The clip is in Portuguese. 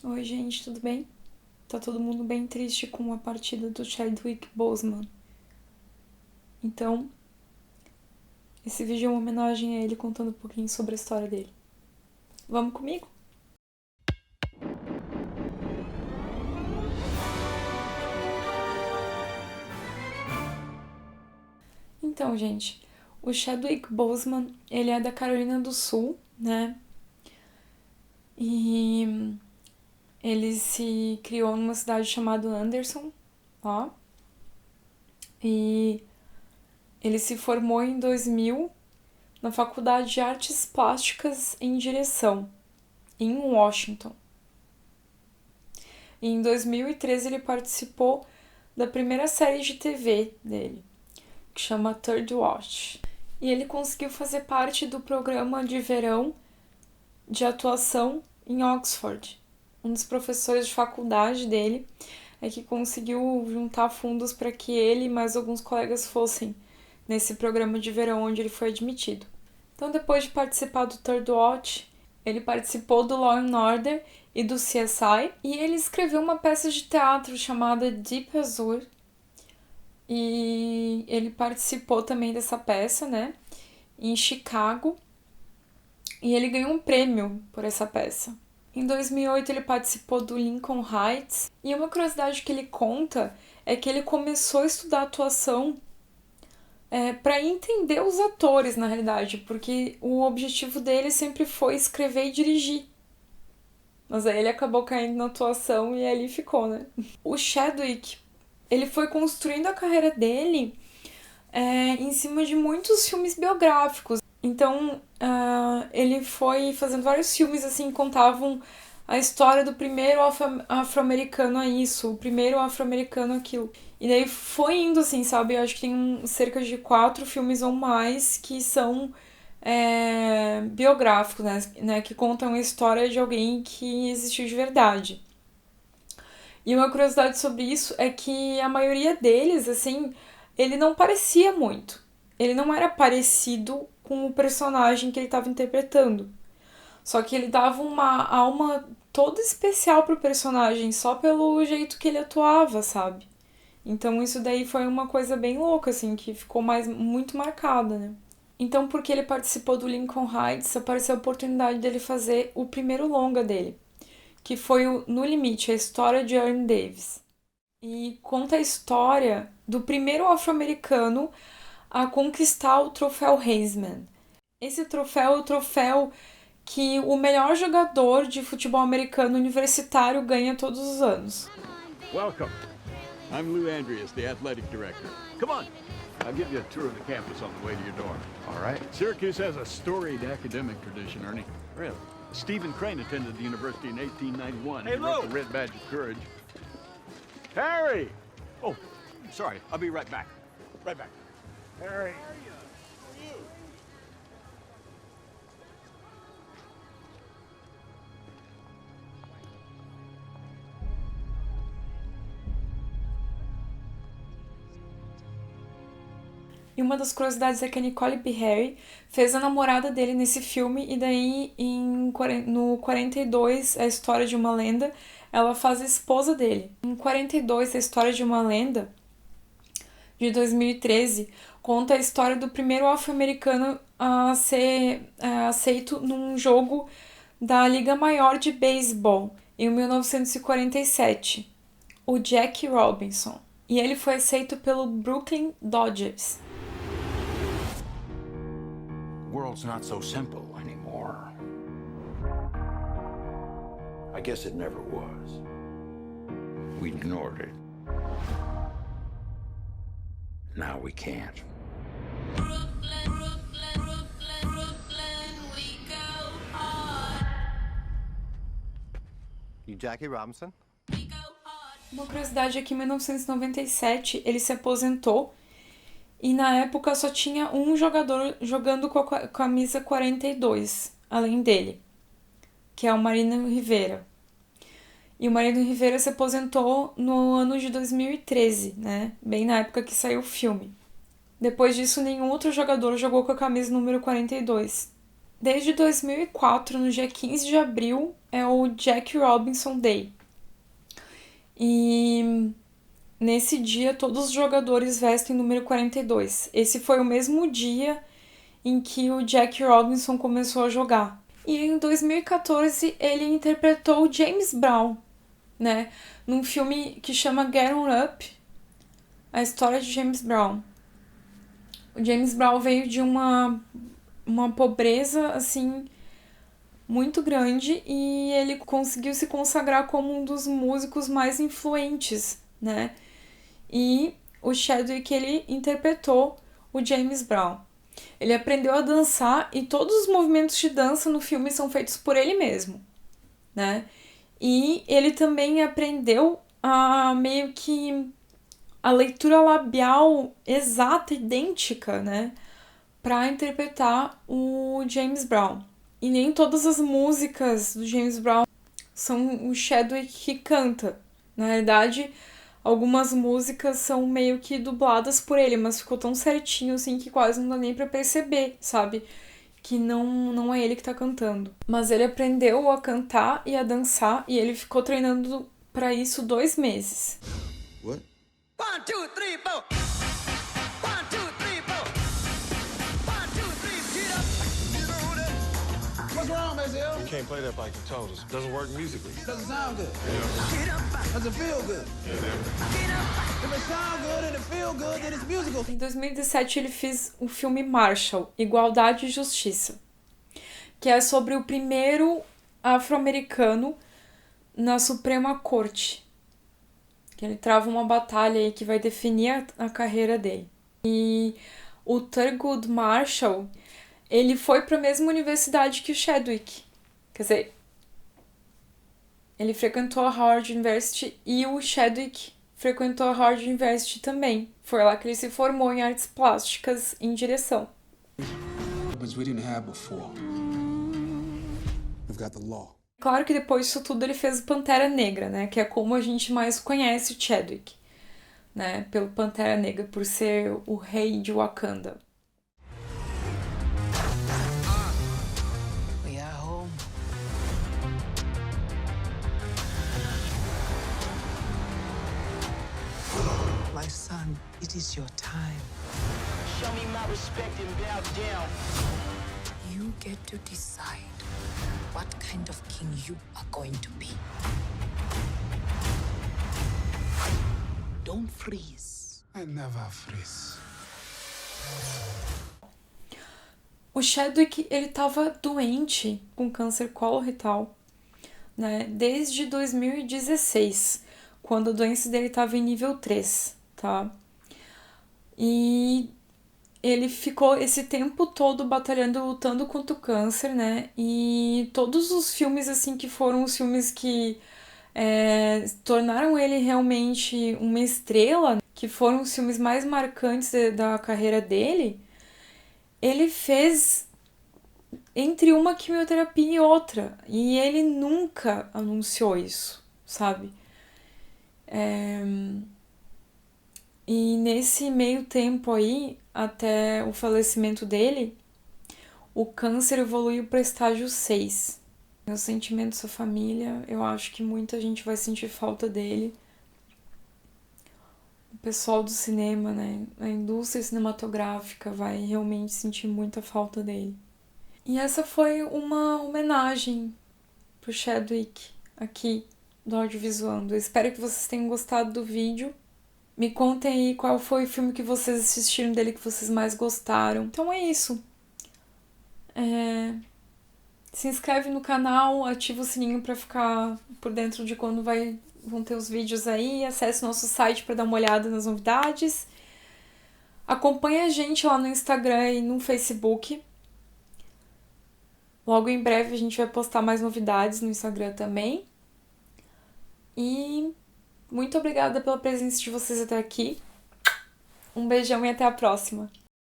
Oi, gente, tudo bem? Tá todo mundo bem triste com a partida do Chadwick Boseman. Então, esse vídeo é uma homenagem a ele contando um pouquinho sobre a história dele. Vamos comigo? Então, gente, o Chadwick Boseman, ele é da Carolina do Sul, né? E ele se criou numa cidade chamada Anderson, ó. E ele se formou em 2000 na Faculdade de Artes Plásticas em Direção, em Washington. E em 2013 ele participou da primeira série de TV dele, que chama Third Watch. E ele conseguiu fazer parte do programa de verão de atuação em Oxford. Um dos professores de faculdade dele é que conseguiu juntar fundos para que ele e mais alguns colegas fossem nesse programa de verão onde ele foi admitido. Então, depois de participar do Third Watch, ele participou do Law and Order e do CSI, e ele escreveu uma peça de teatro chamada Deep Azure, e ele participou também dessa peça, né, em Chicago, e ele ganhou um prêmio por essa peça. Em 2008 ele participou do Lincoln Heights, e uma curiosidade que ele conta é que ele começou a estudar atuação para entender os atores, na realidade, porque o objetivo dele sempre foi escrever e dirigir. Mas aí ele acabou caindo na atuação e ali ficou, né? O Chadwick, ele foi construindo a carreira dele em cima de muitos filmes biográficos. Então, ele foi fazendo vários filmes, assim, que contavam a história do primeiro afro-americano a isso, o primeiro afro-americano aquilo. E daí foi indo, assim, sabe? Eu acho que tem cerca de 4 filmes ou mais que são biográficos, né? Que contam a história de alguém que existiu de verdade. E uma curiosidade sobre isso é que a maioria deles, assim, ele não parecia muito. Ele não era parecido com o personagem que ele estava interpretando. Só que ele dava uma alma toda especial pro personagem, só pelo jeito que ele atuava, sabe? Então isso daí foi uma coisa bem louca, assim, que ficou muito marcada, né? Então, porque ele participou do Lincoln Heights, apareceu a oportunidade dele fazer o primeiro longa dele, que foi o No Limite, a história de Ernie Davis. E conta a história do primeiro afro-americano a conquistar o troféu Heisman. Esse troféu é o troféu que o melhor jogador de futebol americano universitário ganha todos os anos. Welcome. I'm Lou Andreas, the athletic director. Come on. I'll give you a tour of the campus on the way to your dorm. All right. Syracuse has a storied academic tradition, Ernie. Really? Stephen Crane attended the university in 1891. Hey, He wrote Lou! the Red Badge of Courage. Harry! Oh, sorry. I'll be right back. Right back. Harry. E uma das curiosidades é que a Nicole Beharie fez a namorada dele nesse filme, e daí no 42, A História de uma Lenda, ela faz a esposa dele. Em 42, A História de uma Lenda, de 2013, conta a história do primeiro afro-americano a ser aceito num jogo da Liga Maior de Beisebol, em 1947, o Jackie Robinson. E ele foi aceito pelo Brooklyn Dodgers. The world's not so simple anymore. I guess it never was. We ignored it. Now we can't. You Jackie Robinson? Uma curiosidade é que em 1997 ele se aposentou e na época só tinha um jogador jogando com a camisa 42, além dele, que é o Marino Rivera. E o Marino Rivera se aposentou no ano de 2013, né? Bem na época que saiu o filme. Depois disso, nenhum outro jogador jogou com a camisa número 42. Desde 2004, no dia 15 de abril, é o Jack Robinson Day. E nesse dia, todos os jogadores vestem o número 42. Esse foi o mesmo dia em que o Jack Robinson começou a jogar. E em 2014, ele interpretou o James Brown, né? Num filme que chama Get On Up, a história de James Brown. O James Brown veio de uma pobreza, assim, muito grande, e ele conseguiu se consagrar como um dos músicos mais influentes, né? E o Chadwick, ele interpretou o James Brown. Ele aprendeu a dançar e todos os movimentos de dança no filme são feitos por ele mesmo, né? E ele também aprendeu a meio que a leitura labial exata, idêntica, né? Para interpretar o James Brown. E nem todas as músicas do James Brown são o Chadwick que canta. Na realidade, algumas músicas são meio que dubladas por ele, mas ficou tão certinho assim que quase não dá nem pra perceber, sabe? Que não é ele que tá cantando. Mas ele aprendeu a cantar e a dançar e ele ficou treinando pra isso 2 meses. What? 1, 2, 3, 4. 1, 2, 3, 4. 1, 2, 3, get up. What's wrong, Mazel? You can't play that like you told us. It doesn't work musically. Doesn't sound good. Get up. Doesn't feel good. Get up. If it sound good and it feel good, then it's musical. Em 2017 ele fez o filme Marshall, Igualdade e Justiça, que é sobre o primeiro afro-americano na Suprema Corte. Que ele trava uma batalha aí que vai definir a carreira dele. E o Thurgood Marshall, ele foi para a mesma universidade que o Chadwick. Quer dizer, ele frequentou a Howard University e o Chadwick frequentou a Howard University também. Foi lá que ele se formou em artes plásticas em direção. But we didn't have before. We've got the law. Claro que depois disso tudo ele fez o Pantera Negra, né? Que é como a gente mais conhece o Chadwick, né? Pelo Pantera Negra, por ser o rei de Wakanda. We are home. My son, it is your time. Show me my respect and bow down. You get to decide what kind of king you are going to be. Don't freeze. I never freeze. O Chadwick, ele tava doente com câncer coloretal, né? Desde 2016, quando a doença dele tava em nível 3, tá? E ele ficou esse tempo todo batalhando, lutando contra o câncer, né? E todos os filmes, assim, que foram os filmes que tornaram ele realmente uma estrela, que foram os filmes mais marcantes da carreira dele, ele fez entre uma quimioterapia e outra. E ele nunca anunciou isso, sabe? E nesse meio tempo aí, até o falecimento dele, o câncer evoluiu para estágio 6. Meus sentimentos à família, eu acho que muita gente vai sentir falta dele. O pessoal do cinema, né? A indústria cinematográfica vai realmente sentir muita falta dele. E essa foi uma homenagem pro Chadwick aqui do Audiovisuando. Eu espero que vocês tenham gostado do vídeo. Me contem aí qual foi o filme que vocês assistiram dele que vocês mais gostaram. Então é isso. Se inscreve no canal, ativa o sininho para ficar por dentro de quando vão ter os vídeos aí. Acesse nosso site para dar uma olhada nas novidades. Acompanhe a gente lá no Instagram e no Facebook. Logo em breve a gente vai postar mais novidades no Instagram também. E muito obrigada pela presença de vocês até aqui. Um beijão e até a próxima.